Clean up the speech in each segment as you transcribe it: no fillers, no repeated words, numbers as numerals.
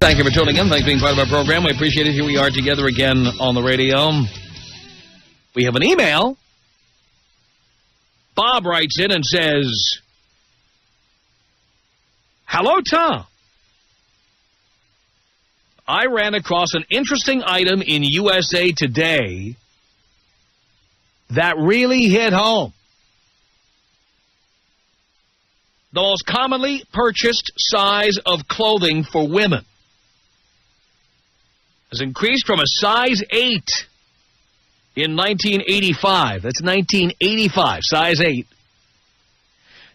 Thank you for tuning in. Thanks for being part of our program. We appreciate it. Here we are together again on the radio. We have an email. Bob writes in and says, "Hello, Tom. I ran across an interesting item in USA Today that really hit home. The most commonly purchased size of clothing for women has increased from a size 8 in 1985, that's 1985, size 8,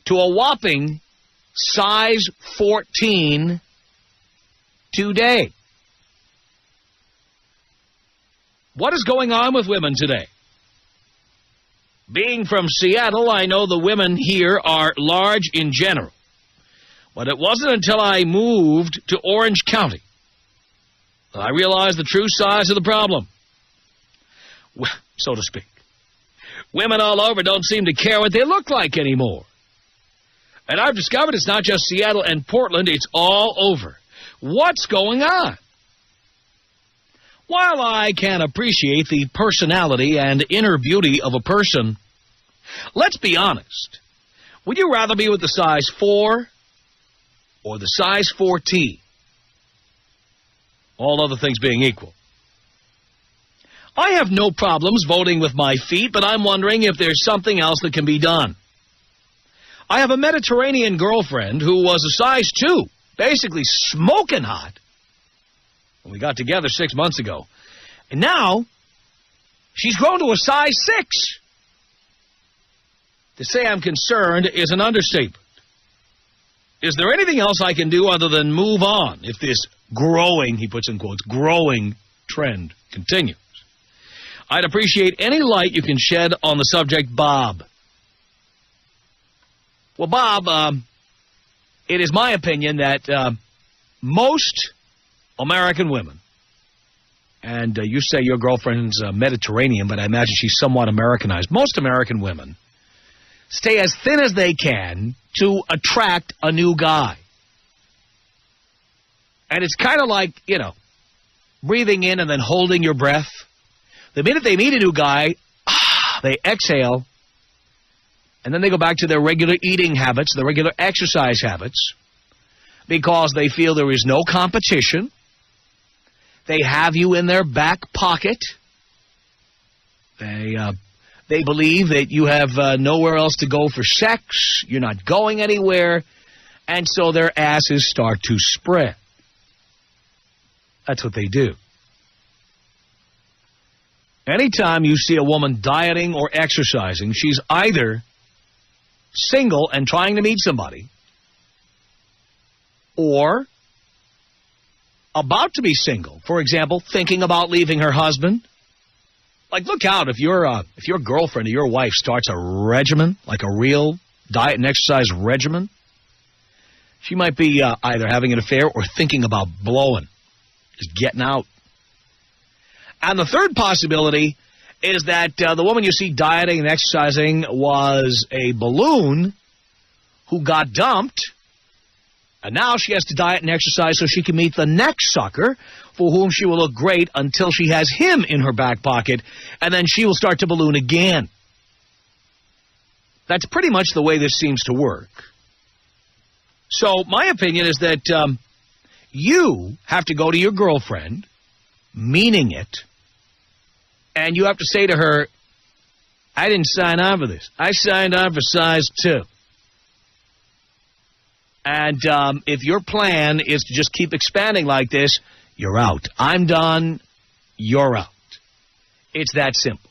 to a whopping size 14 today. What is going on with women today? Being from Seattle, I know the women here are large in general. But it wasn't until I moved to Orange County that I realized the true size of the problem, so to speak. Women all over don't seem to care what they look like anymore. And I've discovered it's not just Seattle and Portland, it's all over. What's going on? While I can appreciate the personality and inner beauty of a person, let's be honest. Would you rather be with the size 4 or the size 14? All other things being equal. I have no problems voting with my feet, but I'm wondering if there's something else that can be done. I have a Mediterranean girlfriend who was a size 2, basically smoking hot, when we got together 6 months ago. And now, she's grown to a size 6. To say I'm concerned is an understatement. Is there anything else I can do other than move on if this growing, he puts in quotes, growing trend continues? I'd appreciate any light you can shed on the subject, Bob. Well, Bob, it is my opinion that most American women, and you say your girlfriend's Mediterranean, but I imagine she's somewhat Americanized. Most American women stay as thin as they can to attract a new guy. And it's kind of like, you know, breathing in and then holding your breath. The minute they meet a new guy, they exhale, and then they go back to their regular eating habits, their regular exercise habits, because they feel there is no competition. They have you in their back pocket. They believe that you have nowhere else to go for sex. You're not going anywhere. And so their asses start to spread. That's what they do. Anytime you see a woman dieting or exercising, she's either single and trying to meet somebody, or about to be single. For example, thinking about leaving her husband. Like, look out if your girlfriend or your wife starts a regimen, like a real diet and exercise regimen. She might be either having an affair or thinking about blowing, just getting out. And the third possibility is that the woman you see dieting and exercising was a balloon who got dumped, and now she has to diet and exercise so she can meet the next sucker for whom she will look great until she has him in her back pocket, and then she will start to balloon again. That's pretty much the way this seems to work. So my opinion is that you have to go to your girlfriend, meaning it, and you have to say to her, I didn't sign on for this. I signed on for size 2. And if your plan is to just keep expanding like this, you're out. I'm done. You're out. It's that simple.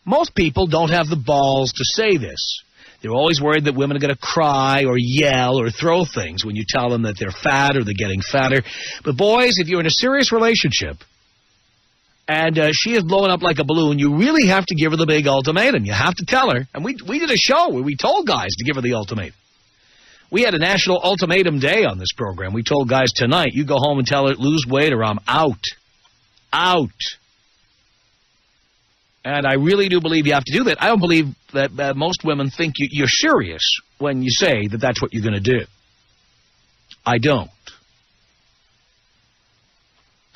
Most people don't have the balls to say this. They're always worried that women are going to cry or yell or throw things when you tell them that they're fat or they're getting fatter. But boys, if you're in a serious relationship and she is blowing up like a balloon, you really have to give her the big ultimatum. You have to tell her. And we did a show where we told guys to give her the ultimatum. We had a National Ultimatum Day on this program. We told guys tonight, you go home and tell her, lose weight or I'm out. Out. And I really do believe you have to do that. I don't believe that most women think you're serious when you say that that's what you're going to do. I don't.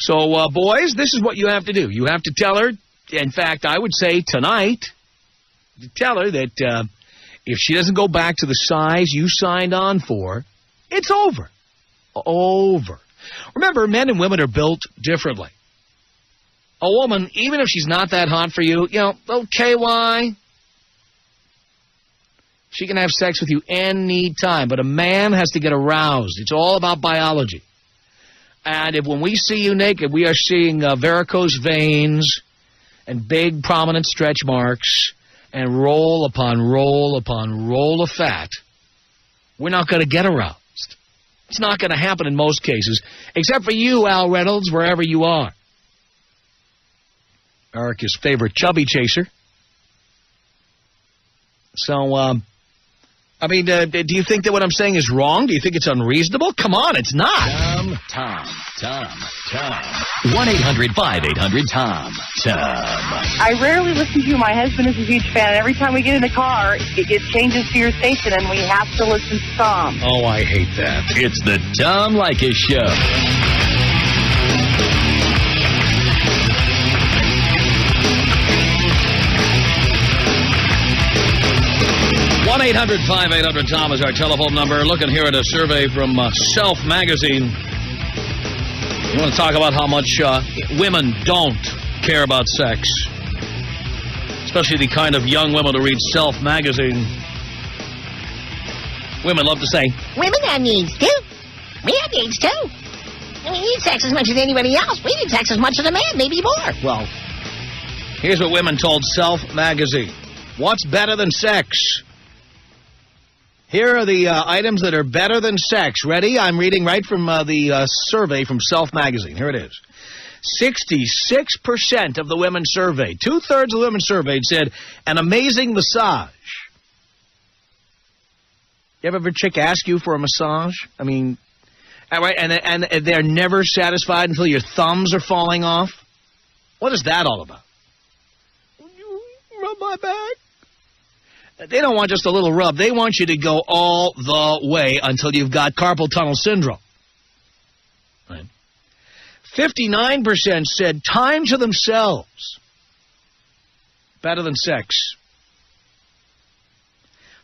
So, boys, this is what you have to do. You have to tell her, in fact, I would say tonight, tell her that if she doesn't go back to the size you signed on for, it's over. Over. Remember, men and women are built differently. A woman, even if she's not that hot for you, okay, why? She can have sex with you any time, but a man has to get aroused. It's all about biology. And if when we see you naked, we are seeing varicose veins and big prominent stretch marks and roll upon roll upon roll of fat, we're not going to get aroused. It's not going to happen in most cases, except for you, Al Reynolds, wherever you are. Erica's favorite chubby chaser. So, do you think that what I'm saying is wrong? Do you think it's unreasonable? Come on, it's not. Tom. 1-800-5800-TOM. I rarely listen to you. My husband is a huge fan. Every time we get in the car, it changes to your station, and we have to listen to Tom. Oh, I hate that. It's the Tom Leykis Show. 1-800-5800-TOM is our telephone number. Looking here at a survey from Self Magazine. We want to talk about how much women don't care about sex. Especially the kind of young women who read Self Magazine. Women love to say, women have needs, too. We have needs, too. We need sex as much as anybody else. We need sex as much as a man, maybe more. Well, here's what women told Self Magazine. What's better than sex? Here are the items that are better than sex. Ready? I'm reading right from the survey from Self Magazine. Here it is. 66% of the women surveyed, 2/3 of the women surveyed said an amazing massage. You ever have a chick ask you for a massage? I mean, right, and they're never satisfied until your thumbs are falling off? What is that all about? You rub my back. They don't want just a little rub. They want you to go all the way until you've got carpal tunnel syndrome. Right. 59% said time to themselves. Better than sex.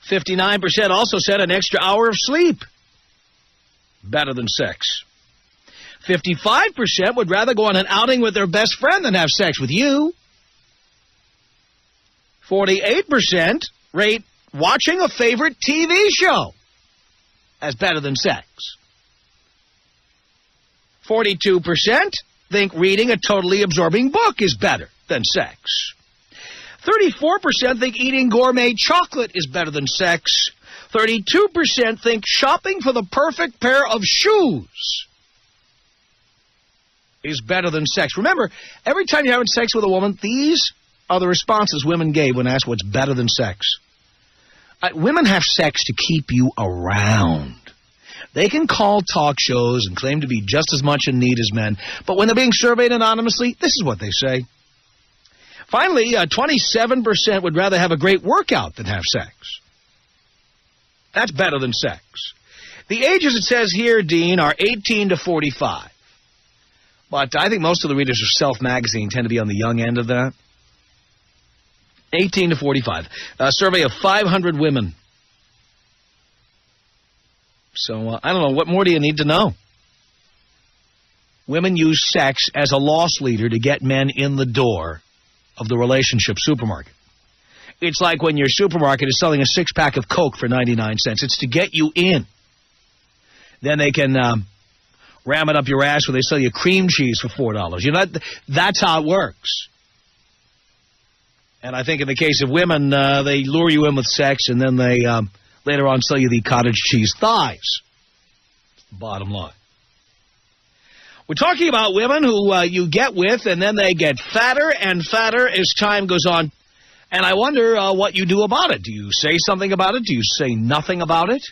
59% also said an extra hour of sleep. Better than sex. 55% would rather go on an outing with their best friend than have sex with you. 48% rate watching a favorite TV show as better than sex. 42% think reading a totally absorbing book is better than sex. 34% think eating gourmet chocolate is better than sex. 32% think shopping for the perfect pair of shoes is better than sex. Remember, every time you're having sex with a woman, these are the responses women gave when asked what's better than sex. Women have sex to keep you around. They can call talk shows and claim to be just as much in need as men, but when they're being surveyed anonymously, this is what they say. Finally, 27% would rather have a great workout than have sex. That's better than sex. The ages, it says here, Dean, are 18 to 45. But I think most of the readers of Self Magazine tend to be on the young end of that. 18 to 45. A survey of 500 women. So, I don't know. What more do you need to know? Women use sex as a loss leader to get men in the door of the relationship supermarket. It's like when your supermarket is selling a 6-pack of Coke for 99 cents. It's to get you in. Then they can ram it up your ass when they sell you cream cheese for $4. You know, that's how it works. And I think in the case of women, they lure you in with sex, and then they later on sell you the cottage cheese thighs. Bottom line. We're talking about women who you get with, and then they get fatter and fatter as time goes on. And I wonder what you do about it. Do you say something about it? Do you say nothing about it?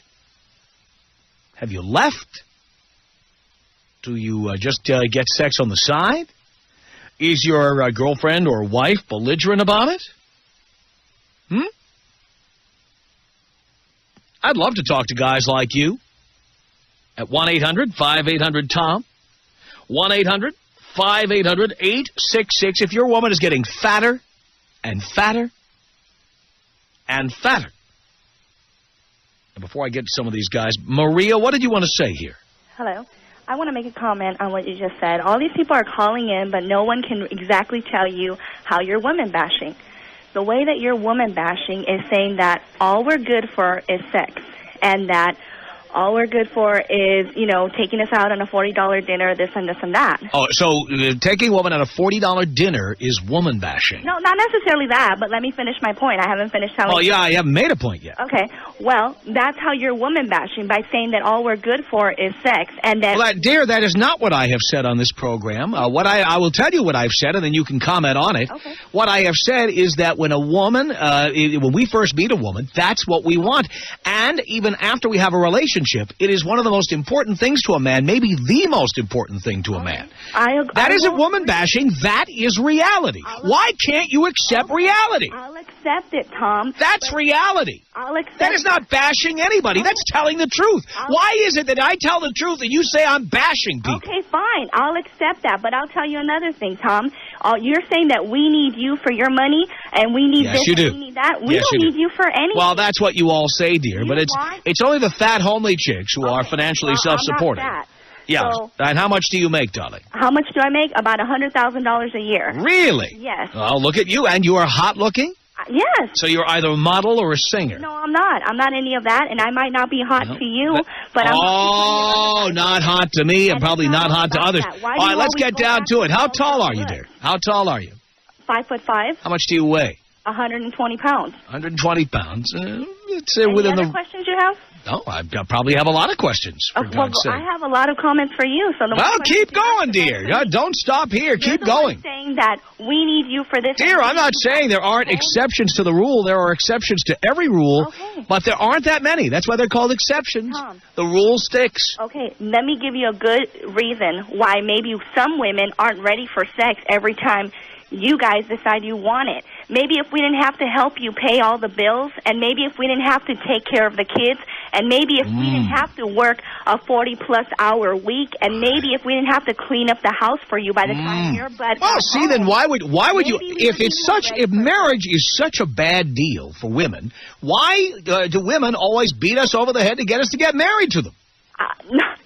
Have you left? Do you just get sex on the side? Is your girlfriend or wife belligerent about it? I'd love to talk to guys like you. At 1-800-5800-TOM. 1-800-5800-866. If your woman is getting fatter and fatter and fatter. And before I get to some of these guys, Maria, what did you want to say here? Hello. I want to make a comment on what you just said. All these people are calling in, but no one can exactly tell you how you're woman bashing. The way that you're woman bashing is saying that all we're good for is sex, and that all we're good for is, you know, taking us out on a $40 dinner, this and this and that. Oh, so taking a woman on a $40 dinner is woman bashing. No, not necessarily that, but let me finish my point. I haven't finished telling you. Oh, yeah, I haven't made a point yet. Okay, well, that's how you're woman bashing, by saying that all we're good for is sex, and that... Well, dear, that is not what I have said on this program. I will tell you what I've said, and then you can comment on it. Okay. What I have said is that when a woman, when we first meet a woman, that's what we want. And even after we have a relationship, it is one of the most important things to a man, maybe the most important thing to a man. That isn't woman bashing. That is reality. Why can't you accept reality? I'll accept it, Tom. That's reality. I'll accept That is not bashing anybody. That's telling the truth. Why is it that I tell the truth and you say I'm bashing people? Okay, fine. I'll accept that. But I'll tell you another thing, Tom. You're saying that we need you for your money, and we need Yes, this you do. and we need that. We Yes, don't you need you for anything. Well, that's what you all say, dear, but it's only the fat, homely chicks who are financially self-supporting. I'm not fat. Yeah, So, and how much do you make, darling? how much do I make? About $100,000 a year. Really? Yes. Oh, look at you, and you are hot-looking? Yes. So you're either a model or a singer? No, I'm not. I'm not any of that, and I might not be hot to you, but I'm... Oh, not hot to me, and And probably it's not not hot to about others. that. Why All do right, you let's always get go down back to it. to How all tall that are you, good? dear? How tall are you? 5'5", How much do you weigh? 120 pounds. 120 pounds. It's Any within other the... questions you have? No, I probably have a lot of questions, for God's sake. I have a lot of comments for you. So Well, keep going, dear. Don't stop here. Keep going. Saying that we need you for this. Dear, I'm not saying there aren't exceptions to the rule. There are exceptions to every rule, Okay. but there aren't that many. That's why they're called exceptions. Tom. The rule sticks. Okay, let me give you a good reason why maybe some women aren't ready for sex every time you guys decide you want it. Maybe if we didn't have to help you pay all the bills, and maybe if we didn't have to take care of the kids, and maybe if we didn't have to work a 40-plus hour week, and maybe if we didn't have to clean up the house for you by the time you're butt Well, at see, home. then why would you? Maybe we If would it's be more such, ready if for marriage is such a bad deal for women, why do women always beat us over the head to get us to get married to them?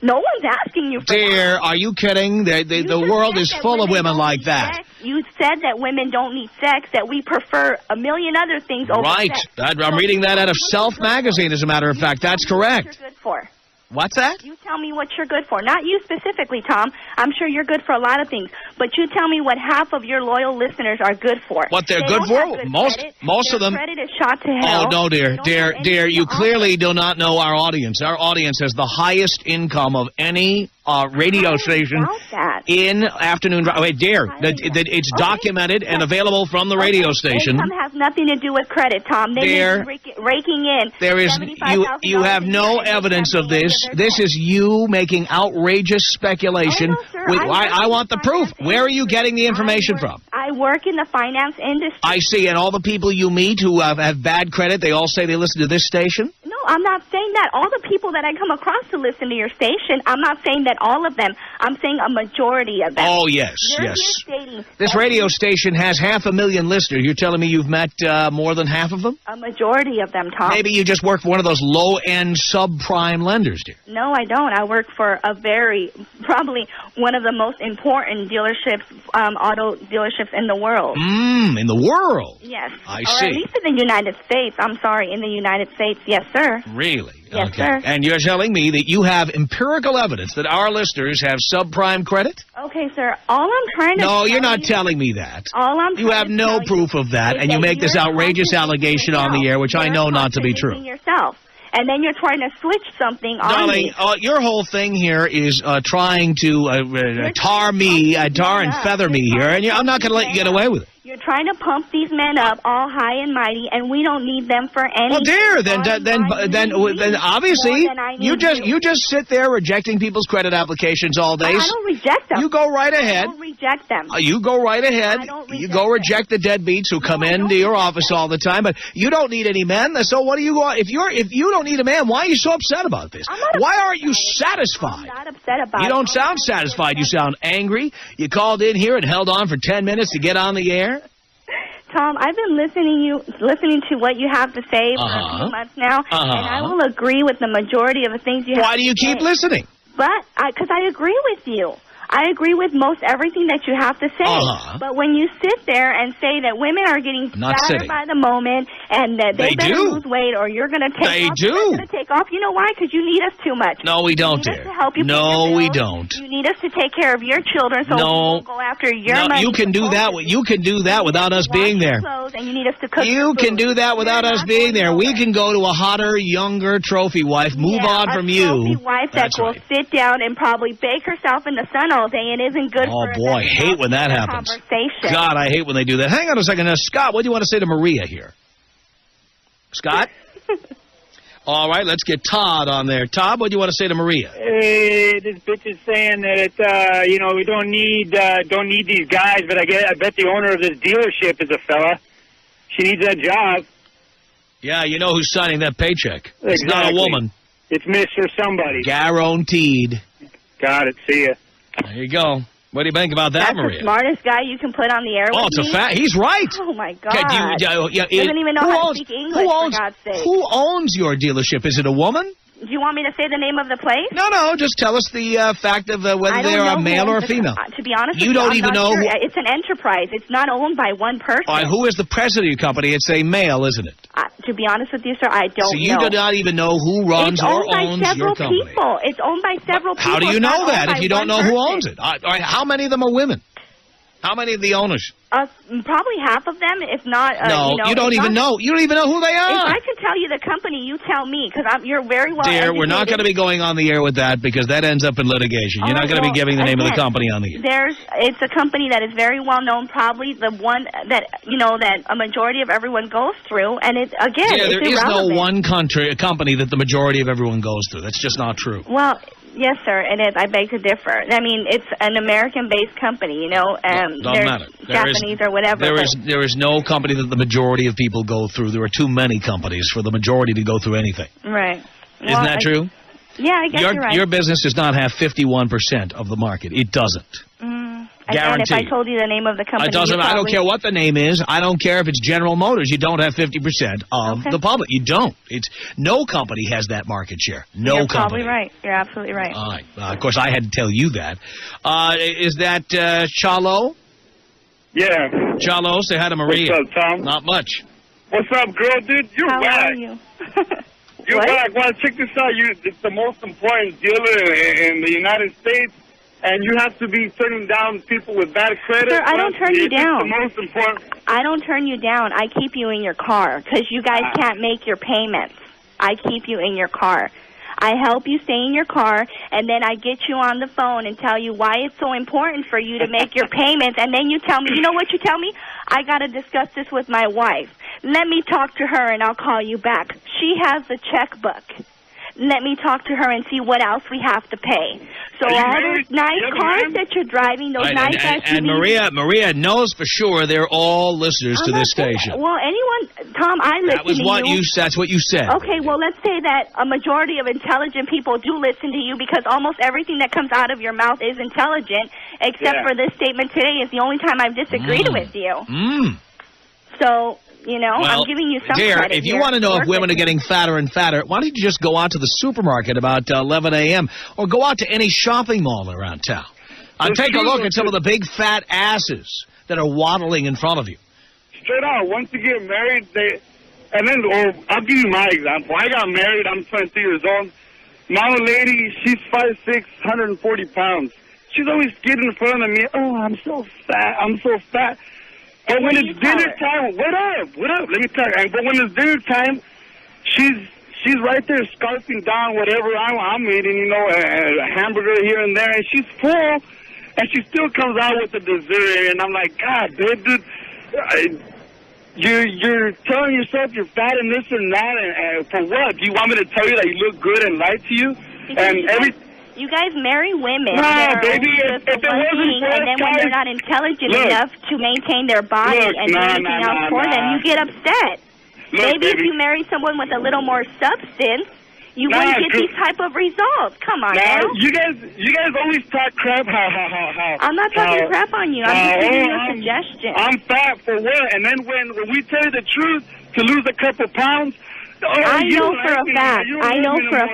No one's asking you for Dear, that. are you kidding? The You the just world said is that full of women don't like need that. sex. You said that women don't need sex, that we prefer a million other things over Right. sex. I'm reading that out of Self magazine, as a matter of fact. That's correct. What you're good for. What's that? You tell me what you're good for. Not you specifically, Tom. I'm sure you're good for a lot of things. But you tell me what half of your loyal listeners are good for. What they're They good don't for? have good Most credit. of Their them. credit is shot to hell. Oh, no, dear. They don't Dear, have dear, anything you to clearly offer. do not know our audience. Our audience has the highest income of any radio station About that. in afternoon. Wait, dear, it's documented and available from the radio station. Income has nothing to do with credit, Tom. They Dear, may be raking in. There is you have no evidence of this. This is you making outrageous speculation. Oh, no, sir. I want the proof. Where are you getting the information from? I work in the finance industry. I see, and all the people you meet who have bad credit, they all say they listen to this station? No, I'm not saying that. All the people that I come across to listen to your station, I'm not saying that all of them. I'm saying a majority of them. Oh, yes, They're yes. here stating This that radio station has 500,000 listeners. You're telling me you've met more than half of them? a majority of them, Tom. Maybe you just work for one of those low-end subprime lenders, dear. No, I don't. I work for probably one of the most important dealerships, auto dealerships in the world. In the world? Yes. I Or see. at least in the United States. I'm sorry, in the United States. Yes, sir. Really? Yes, okay. sir. And you're telling me that you have empirical evidence that our listeners have subprime credit? Okay, sir. All I'm trying to No, tell you're not you, telling me that. All I'm You trying have to no tell you proof of that, is and you that make this you're outrageous contradicting allegation on the yourself. air, which I You're know not to be true. contradicting yourself. And then you're trying to switch something on Darling, me. your whole thing here is trying to tar and feather me here, and I'm not going to let you get away with it. You're trying to pump these men up all high and mighty, and we don't need them for anything. Well, dear, then obviously you just sit there rejecting people's credit applications all day. I don't reject them. You go right ahead. I don't reject them. You go right ahead. I don't You reject go them. reject the deadbeats who come into your office all the time. But you don't need any men. So what do you go? If you don't need a man, why are you so upset about this? Why aren't you satisfied? I'm not upset about it. You don't sound satisfied. You sound angry. You called in here and held on for 10 minutes to get on the air. Tom, I've been listening to what you have to say for a few months now, and I will agree with the majority of the things you have to say. Why do you keep listening? But because I agree with you. I agree with most everything that you have to say. But when you sit there and say that women are getting fatter by the moment and that they better lose weight or you're going to take off. You're going to take off. You know why? Because you need us too much. No, we don't, dear. To help you no, we don't. You need us to take care of your children so we won't go after your money. You can do that. You can do that without us being there. And you need us to cook You can do that without us being there. We can go to a hotter, younger trophy wife, move on from you. A trophy wife that will sit down and probably bake herself in the sun all day and isn't good for Oh, boy, I hate when that happens. God, I hate when they do that. Hang on a second. Scott, what do you want to say to Maria here? Scott? All right, let's get Todd on there. Todd, what do you want to say to Maria? Hey, this bitch is saying that, we don't need these guys, but I bet the owner of this dealership is a fella. She needs that job. Yeah, you know who's signing that paycheck. It's not a woman. It's Miss or somebody. Guaranteed. Got it. See ya. There you go. What do you think about that, Maria? That's the smartest guy you can put on the air with it's a fact. He's right. Oh, my God. Doesn't even know how to speak English, for God's sake. Who owns your dealership? Is it a woman? Do you want me to say the name of the place? No. Just tell us the fact of whether they're a male or a female. To be honest you don't even know. It's an enterprise. It's not owned by one person. All right, who is the president of your company? It's a male, isn't it? To be honest with you, sir, I don't know. So you do not even know who runs or owns your company. It's owned by several people. How do you know that if you don't know who owns it? All right, how many of them are women? How many of the owners? Probably half of them, if not. You don't even know. You don't even know who they are. If I can tell you the company, you tell me, because you're very well Dear, educated. we're not going to be going on the air with that because that ends up in litigation. You're not going to be giving the name of the company on the air. It's a company that is very well known, probably the one that that a majority of everyone goes through, and there is no one company that the majority of everyone goes through. That's just not true. Well. Yes, sir, it is. I beg to differ. I mean, it's an American-based company, Don't matter. Japanese or whatever. There is no company that the majority of people go through. There are too many companies for the majority to go through anything. Right. Isn't that true? Yeah, I guess you're right. Your business does not have 51% of the market. It doesn't. Again, if I told you the name of the company, I don't care what the name is. I don't care if it's General Motors. You don't have 50% of the public. You don't. No company has that market share. You're probably right. You're absolutely right. All right. Of course, I had to tell you that. Is that Chalo? Yeah. Chalo, say hi to Maria. What's up, Tom? Not much. What's up, girl, dude? You're How whack. are you? You're whack. Well, check this out. It's the most important dealer in the United States. And you have to be turning down people with bad credit. Sir, I don't turn you down. It's the most important. I don't turn you down. I keep you in your car because you guys can't make your payments. I keep you in your car. I help you stay in your car, and then I get you on the phone and tell you why it's so important for you to make your payments, and then you tell me, you know what you tell me? I got to discuss this with my wife. Let me talk to her, and I'll call you back. She has the checkbook. Let me talk to her and see what else we have to pay. So all those nice cars that you're driving, those nice SUVs. And Maria knows for sure they're all listeners to this station. Well, anyone, Tom, I listen to you. That's what you said. Okay, well, let's say that a majority of intelligent people do listen to you because almost everything that comes out of your mouth is intelligent, except for this statement today is the only time I've disagreed with you. So... I'm giving you some credit. If you want to know if women are getting fatter and fatter, why don't you just go out to the supermarket about 11 a.m. or go out to any shopping mall around town and take a look at some of the big fat asses that are waddling in front of you. Straight out, once you get married, I'll give you my example. I got married. I'm 22 years old. My old lady, she's 5'6", 140 pounds. She's always getting in front of me. Oh, I'm so fat. I'm so fat. But when it's dinner time, what up? Let me tell you. But when it's dinner time, she's right there scarfing down whatever I'm eating, a hamburger here and there, and she's full, and she still comes out with the dessert, and I'm like, God, dude, You're telling yourself you're fat and this and that, and for what? Do you want me to tell you that you look good and lie to you? Because you guys marry women that are baby, just if it wasn't looking, for and then when guys, they're not intelligent look, enough to maintain their body and do anything else for them, you get upset. Look, Maybe if baby. you marry someone with a little more substance, you wouldn't get these type of results. Come on now. You guys always talk crap. How? I'm not talking crap on you. I'm just giving you a suggestion. I'm fat for what? And then when we tell you the truth, to lose a couple pounds. I know for a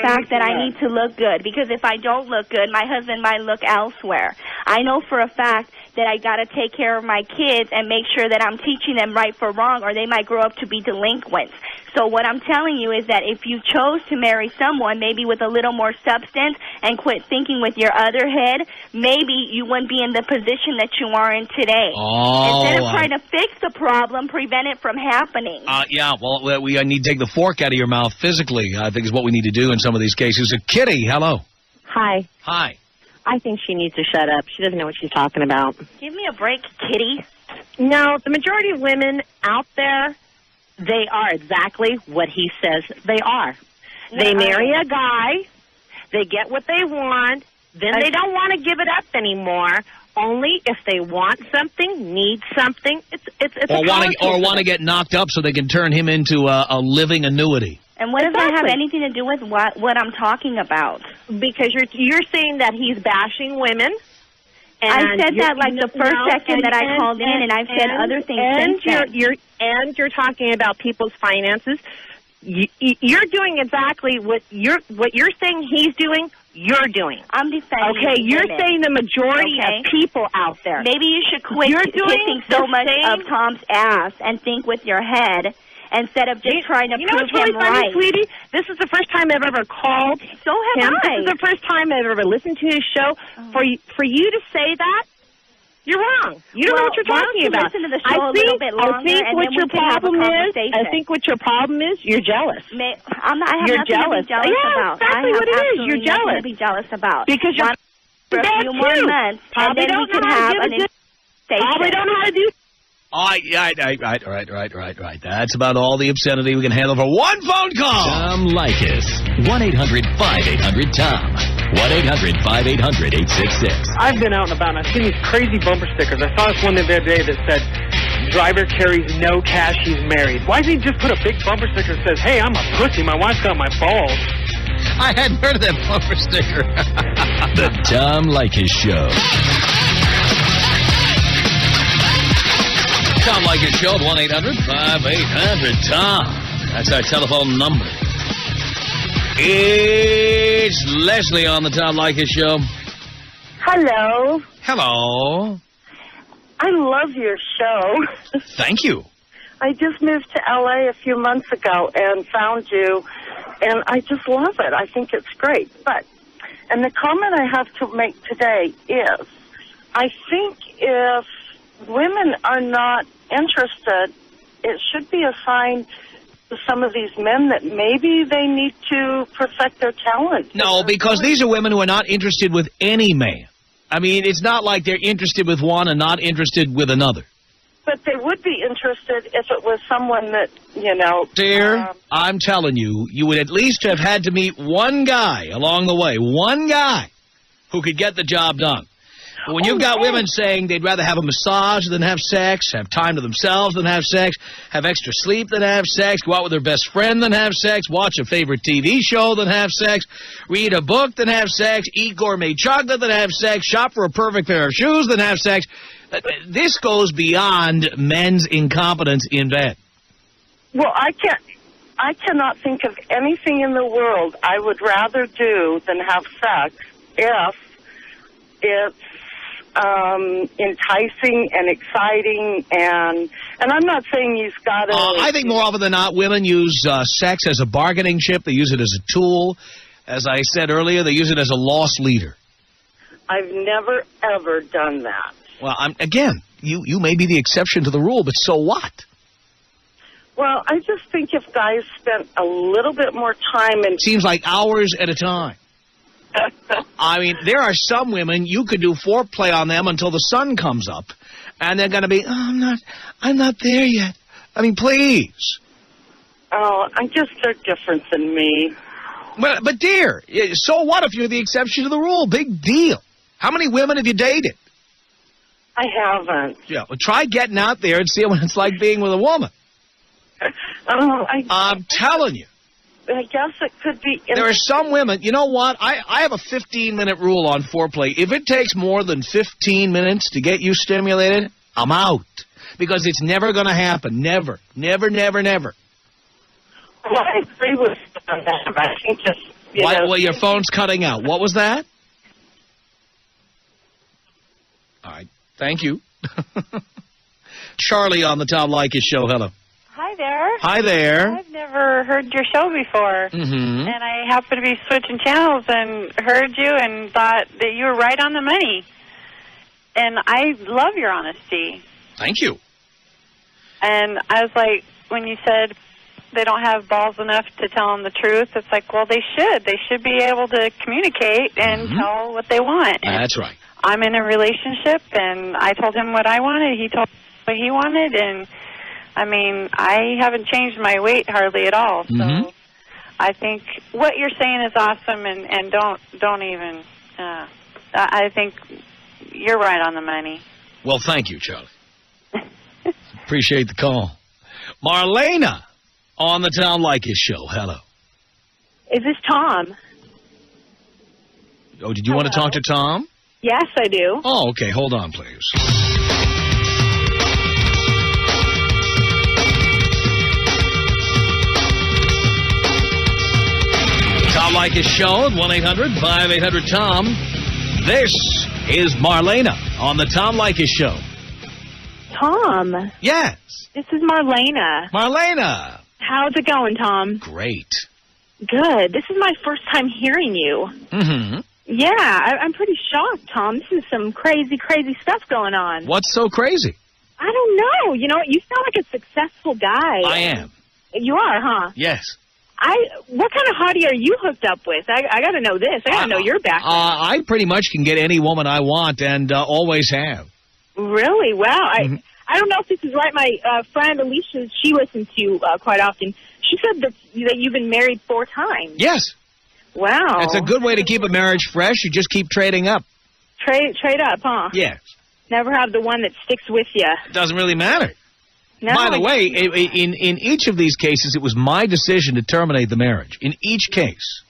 fact that I need to look good, because if I don't look good, my husband might look elsewhere. I know for a fact that I got to take care of my kids and make sure that I'm teaching them right for wrong, or they might grow up to be delinquents. So what I'm telling you is that if you chose to marry someone maybe with a little more substance and quit thinking with your other head, maybe you wouldn't be in the position that you are in today. Instead of trying to fix the problem, prevent it from happening. Yeah, well, we need to take the fork out of your mouth physically, I think is what we need to do in some of these cases. Kitty, hello. Hi. Hi. I think she needs to shut up. She doesn't know what she's talking about. Give me a break, Kitty. No, the majority of women out there, they are exactly what he says they are. They marry a guy, they get what they want, then they don't want to give it up anymore. Only if they want something, need something. Or want to get knocked up so they can turn him into a living annuity. And what does that have anything to do with what I'm talking about? Because you're saying that he's bashing women. And I said that like the first second that I called in, and I've said other things since then. You're talking about people's finances. You're doing exactly what you're saying he's doing. You're doing. I'm defending. Okay, you're saying the majority of people out there. Maybe you should quit kissing so much of Tom's ass and think with your head instead of just trying to prove really him funny, right. Sweetie? This is the first time I've ever called So have him. I. This is the first time I've ever listened to his show. For you to say that, you're wrong. You don't know what you're talking about. Listen to the show a little bit longer, I think and what then your we can have a problem is. conversation. I think what your problem is. You're jealous. I have You're nothing jealous. to be jealous about. Exactly what it is. You're jealous. To be jealous about. Because you're for a few more months, and then we can have an station. Probably don't know how to do. Right. That's about all the obscenity we can handle for one phone call. Tom Leykis. 1-800-5800-TOM. 1-800-5800-866. I've been out and about, and I've seen these crazy bumper stickers. I saw this one the other day that said, driver carries no cash, he's married. Why doesn't he just put a big bumper sticker that says, hey, I'm a pussy, my wife's got my balls? I hadn't heard of that bumper sticker. The Tom Leykis Show. Tom Leykis Show at 1-800-5800-TOM. That's our telephone number. It's Leslie on the Tom Leykis Show. Hello. Hello. I love your show. Thank you. I just moved to L.A. a few months ago and found you, and I just love it. I think it's great. And the comment I have to make today is, I think if women are not interested, it should be a sign to some of these men that maybe they need to perfect their talent. No, because these are women who are not interested with any man. I mean, it's not like they're interested with one and not interested with another. But they would be interested if it was someone that, Dear, I'm telling you, you would at least have had to meet one guy along the way, one guy who could get the job done. But when you've got women saying they'd rather have a massage than have sex, have time to themselves than have sex, have extra sleep than have sex, go out with their best friend than have sex, watch a favorite TV show than have sex, read a book than have sex, eat gourmet chocolate than have sex, shop for a perfect pair of shoes than have sex, this goes beyond men's incompetence in bed. Well, I cannot think of anything in the world I would rather do than have sex if it's enticing and exciting, and I'm not saying you've got to... I think more often than not, women use sex as a bargaining chip. They use it as a tool. As I said earlier, they use it as a loss leader. I've never, ever done that. Well, again, you may be the exception to the rule, but so what? Well, I just think if guys spent a little bit more time in... Seems like hours at a time. I mean, there are some women, you could do foreplay on them until the sun comes up, And they're going to be, I'm not there yet. I mean, please. Oh, I guess they're different than me. But dear, so what if you're the exception to the rule? Big deal. How many women have you dated? I haven't. Yeah, well, try getting out there and see what it's like being with a woman. I'm telling you. I guess it could be. There are some women, you know what? I have a 15-minute rule on foreplay. If it takes more than 15 minutes to get you stimulated, I'm out. Because it's never going to happen. Never. Never, never, never. Well, I agree with you on that. I think just, Well, your phone's cutting out. What was that? All right. Thank you. Charlie on the Tom Leykis show. Hello. Hi there. Hi there. I've never heard your show before. Mm-hmm. And I happened to be switching channels and heard you and thought that you were right on the money. And I love your honesty. Thank you. And I was like, when you said they don't have balls enough to tell them the truth, it's like, well, they should. They should be able to communicate and tell what they want. That's right. I'm in a relationship, and I told him what I wanted. He told me what he wanted, and I mean, I haven't changed my weight hardly at all. So I think what you're saying is awesome, and don't even. I think you're right on the money. Well, thank you, Charlie. Appreciate the call. Marlena on the Tom Leykis show. Hello. Is this Tom? Oh, did you want to talk to Tom? Yes, I do. Oh, okay. Hold on, please. Tom Leykis show at 1-800-5800-TOM. This is Marlena on the Tom Leykis show. Tom. Yes. This is Marlena. Marlena. How's it going, Tom? Great. Good. This is my first time hearing you. Mm-hmm. Yeah, I'm pretty shocked, Tom. This is some crazy, crazy stuff going on. What's so crazy? I don't know. You know, you sound like a successful guy. I am. You are, huh? Yes. What kind of hottie are you hooked up with? I got to know this. I got to know your background. I pretty much can get any woman I want and always have. Really? Wow. I don't know if this is right. My friend Alicia, she listens to you quite often. She said that you've been married 4 times. Yes. Wow. It's a good way to keep a marriage fresh. You just keep trading up. Trade up, huh? Yes. Never have the one that sticks with you. It doesn't really matter. No, by the way, in each of these cases, it was my decision to terminate the marriage. In each case.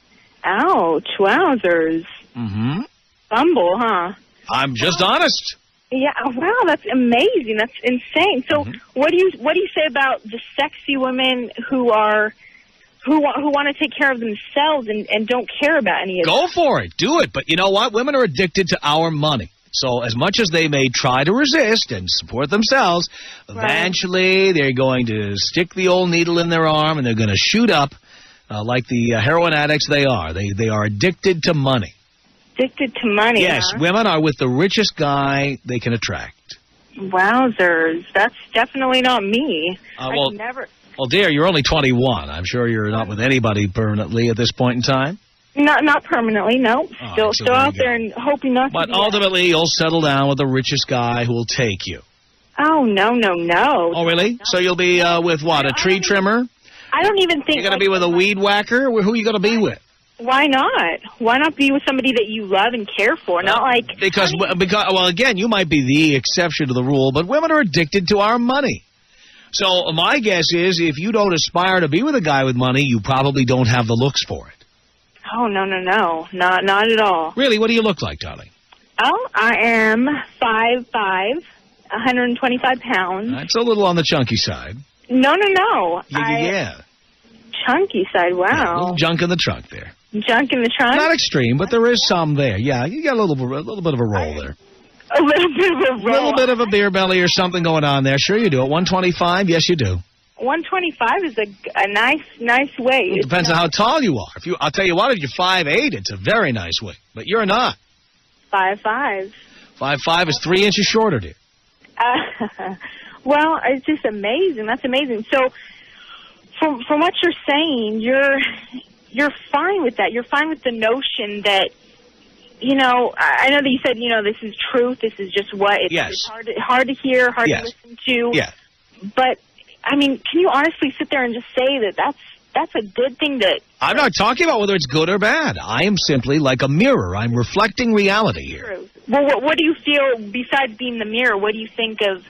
Ouch. Wowzers. Mm-hmm. Bumble, huh? I'm just honest. Yeah, wow, that's amazing. That's insane. So, what do you say about the sexy women who want to take care of themselves and don't care about any of that? Go for it. Do it. But you know what? Women are addicted to our money. So as much as they may try to resist and support themselves, eventually they're going to stick the old needle in their arm and they're going to shoot up like the heroin addicts they are. They are addicted to money. Addicted to money, Yes, huh? women are with the richest guy they can attract. Wowzers. That's definitely not me. Well, I never... Well, dear, you're only 21. I'm sure you're not with anybody permanently at this point in time. Not permanently, no. Oh, Still out there and hoping not to But be ultimately, you'll settle down with the richest guy who will take you. Oh, no. Oh, really? So you'll be with what, a tree trimmer? I don't even think... You're going to be with a weed whacker? Who are you going to be with? Why not? Why not be with somebody that you love and care for? Not like... Because, well, again, you might be the exception to the rule, but women are addicted to our money. So my guess is if you don't aspire to be with a guy with money, you probably don't have the looks for it. Oh, no. Not at all. Really? What do you look like, darling? Oh, I am 5'5", 125 pounds. That's a little on the chunky side. No. Yeah. Chunky side, wow. Yeah, a little junk in the trunk there. Junk in the trunk? Not extreme, but there is some there. Yeah, you got a little bit of a roll there. A little bit of a roll. A little bit of a beer belly or something going on there. Sure you do. At 125, yes, you do. 125 is a nice weight. Well, it depends on how tall you are. I'll tell you what, if you're 5'8", it's a very nice weight. But you're not. 5'5". 5'5" is 3 inches shorter, dear. Well, it's just amazing. That's amazing. So, from what you're saying, you're fine with that. You're fine with the notion that you know, I know that you said, you know, this is truth. This is just what it's, Yes. it's hard to hear, hard Yes. to listen to. Yeah. But I mean, can you honestly sit there and just say that that's a good thing that? I'm not talking about whether it's good or bad. I am simply like a mirror. I'm reflecting reality here. Well, what do you feel besides being the mirror? What do you think of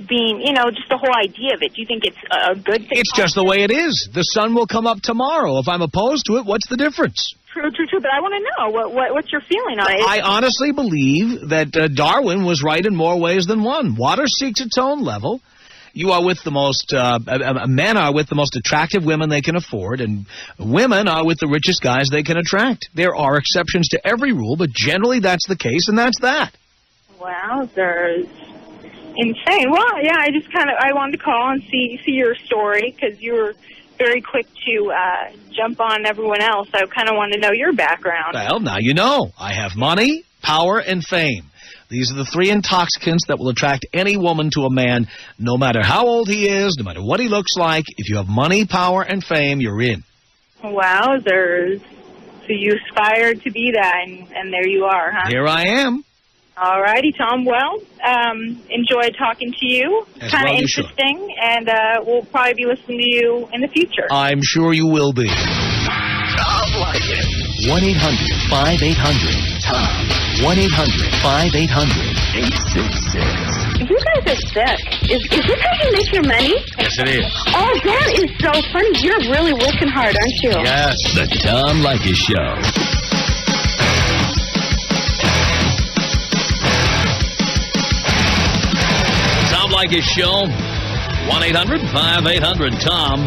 being, you know, just the whole idea of it? Do you think it's a good thing? It's just the way it is. The sun will come up tomorrow. If I'm opposed to it, what's the difference? True. But I want to know what's your feeling on it. I honestly believe that Darwin was right in more ways than one. Water seeks its own level. You are with the most, men are with the most attractive women they can afford, and women are with the richest guys they can attract. There are exceptions to every rule, but generally that's the case, and that's that. Wowzers. Insane. Well, yeah, I wanted to call and see your story, because you were very quick to jump on everyone else. I kind of want to know your background. Well, now you know. I have money, power, and fame. These are the three intoxicants that will attract any woman to a man, no matter how old he is, no matter what he looks like. If you have money, power, and fame, you're in. Wowzers. So you aspired to be that, and there you are, huh? Here I am. All righty, Tom. Well, enjoyed talking to you. As Kind of well you should. interesting, and we'll probably be listening to you in the future. I'm sure you will be. Tom Leykis. 1-800-5800-TOM. 1-800-5800-866. You guys are sick. Is this how you make your money? Yes, it is. Oh, that is so funny. You're really working hard, aren't you? Yes. The Tom Leykis Show. Tom Leykis Show. 1-800-5800-TOM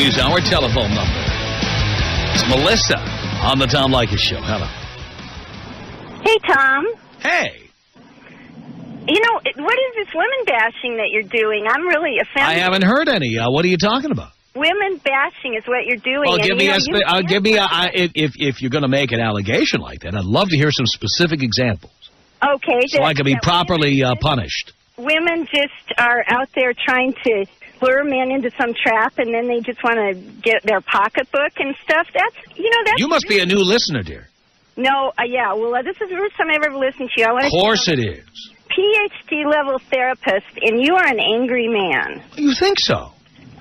is our telephone number. It's Melissa on the Tom Leykis Show. Hello. Hey, Tom. Hey. You know, what is this women bashing that you're doing? I'm really offended. I haven't heard any. What are you talking about? Women bashing is what you're doing. Well, and, give me you know, if you're going to make an allegation like that, I'd love to hear some specific examples Okay. so I can be properly punished. Women just are out there trying to lure men into some trap, and then they just want to get their pocketbook and stuff. That's. You must be a new listener, dear. No, yeah. Well, this is the first time I've ever listened to you. I want Of course it is. PhD level therapist, and you are an angry man. You think so?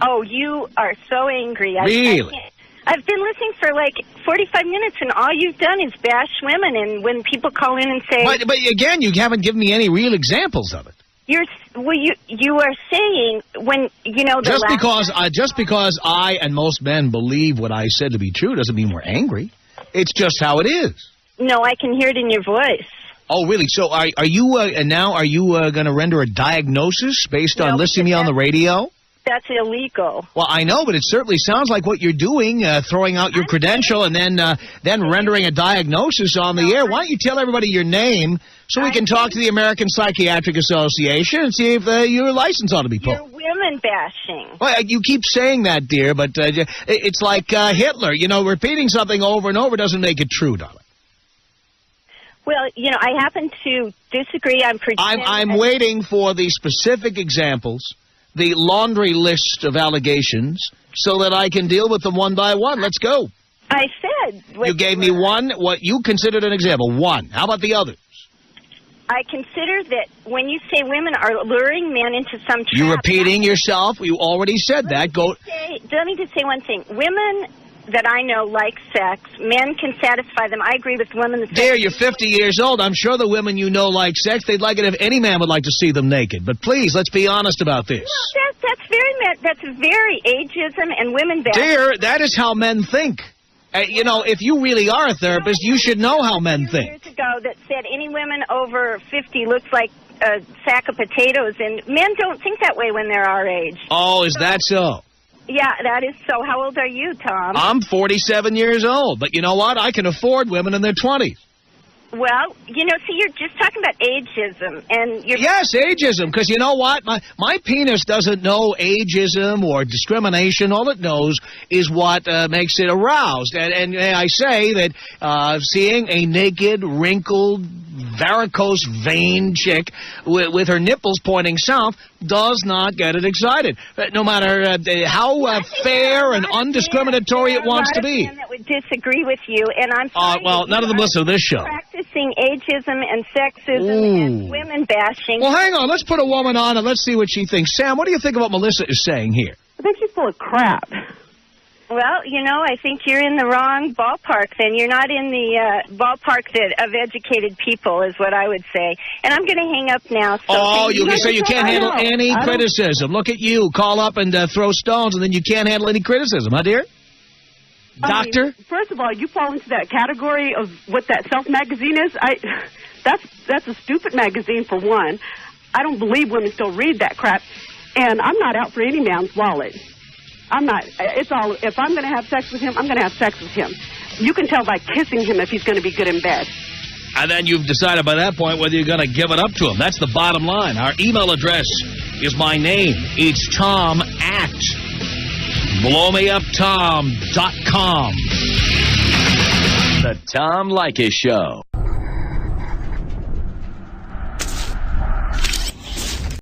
Oh, you are so angry. Really? I've been listening for like 45 minutes, and all you've done is bash women. And when people call in and say, But again, you haven't given me any real examples of it. you are saying when Just because I and most men believe what I said to be true doesn't mean we're angry. It's just how it is. No, I can hear it in your voice. Oh, really? So are you going to render a diagnosis based on listening to me on the radio? That's illegal. Well, I know, but it certainly sounds like what you're doing, throwing out your credential and then rendering a diagnosis on the air. Why don't you tell everybody your name so we can talk to the American Psychiatric Association and see if your license ought to be pulled? You're women bashing. Well, you keep saying that, dear, but it's like Hitler. You know, repeating something over and over doesn't make it true, darling. Well, I happen to disagree. I'm waiting for the specific examples, the laundry list of allegations, so that I can deal with them one by one. Let's go. I said. You gave me one, what you considered an example. One. How about the others? I consider that when you say women are luring men into some trap. You're repeating yourself. You already said that. Go. Let me just say one thing. Women that I know like sex. Men can satisfy them. I agree with women that Dear, you're 50 years old. I'm sure the women you know like sex. They'd like it if any man would like to see them naked. But please, let's be honest about this. No, that's very ageism and women bashing. Dear, that is how men think. If you really are a therapist, you should know how men think. Years ago that said any women over 50 looks like a sack of potatoes, and men don't think that way when they're our age. Oh, is that so? Yeah, that is so. How old are you, Tom? I'm 47 years old, but you know what? I can afford women in their 20s. Well, see, you're just talking about ageism, and you're... Yes, ageism, because you know what? My penis doesn't know ageism or discrimination. All it knows is what makes it aroused. And I say that seeing a naked, wrinkled, varicose vein chick with her nipples pointing south does not get it excited, no matter how fair and undiscriminatory it wants to be. That would disagree with you, and I'm sorry. Well, none of them listen to this show. Practicing ageism and sexism and women bashing. Well, hang on. Let's put a woman on and let's see what she thinks. Sam, what do you think of what Melissa is saying here? I think she's full of crap. Well, you know, I think you're in the wrong ballpark then. You're not in the ballpark of educated people is what I would say. And I'm going to hang up now. So you can't handle any criticism. Look at you. Call up and throw stones, and then you can't handle any criticism, huh, dear? Doctor? First of all, you fall into that category of what that Self magazine is. That's a stupid magazine, for one. I don't believe women still read that crap. And I'm not out for any man's wallet. I'm not. It's all, if I'm going to have sex with him, I'm going to have sex with him. You can tell by kissing him if he's going to be good in bed. And then you've decided by that point whether you're going to give it up to him. That's the bottom line. Our email address is my name. It's Tom at blowmeuptom.com. The Tom Leykis Show.